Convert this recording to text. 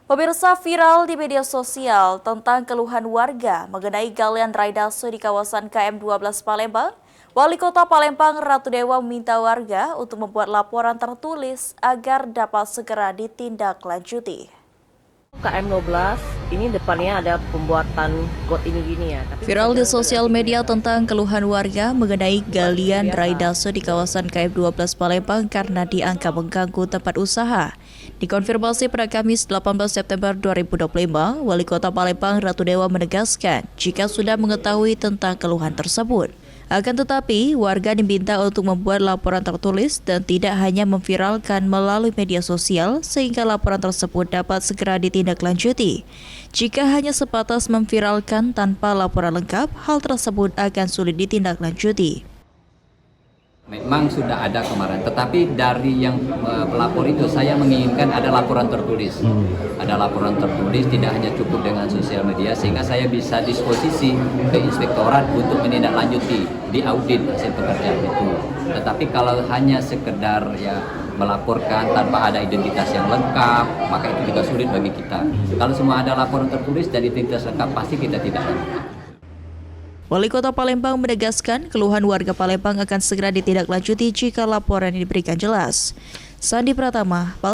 Pemirsa, viral di media sosial tentang keluhan warga mengenai galian drainase di kawasan KM 12 Palembang. Wali Kota Palembang Ratu Dewa meminta warga untuk membuat laporan tertulis agar dapat segera ditindaklanjuti. KM 12 ini depannya ada pembuatan got ini gini ya. Viral di sosial media tentang keluhan warga mengenai galian drainase di kawasan KM 12 Palembang karena dianggap mengganggu tempat usaha. Dikonfirmasi pada Kamis 18 September 2025, Wali Kota Palembang Ratu Dewa menegaskan jika sudah mengetahui tentang keluhan tersebut. Akan tetapi, warga diminta untuk membuat laporan tertulis dan tidak hanya memviralkan melalui media sosial sehingga laporan tersebut dapat segera ditindaklanjuti. Jika hanya sebatas memviralkan tanpa laporan lengkap, hal tersebut akan sulit ditindaklanjuti. Memang sudah ada kemarin, tetapi dari yang pelapor itu saya menginginkan ada laporan tertulis. Ada laporan tertulis, tidak hanya cukup dengan sosial media, sehingga saya bisa disposisi ke inspektorat untuk menindaklanjuti, diaudit hasil pekerjaan itu. Tetapi kalau hanya sekedar melaporkan tanpa ada identitas yang lengkap, maka itu juga sulit bagi kita. Kalau semua ada laporan tertulis dan identitas lengkap, pasti kita tidak lanjutkan. Wali Kota Palembang menegaskan keluhan warga Palembang akan segera ditindaklanjuti jika laporan diberikan jelas. Sandi Pratama,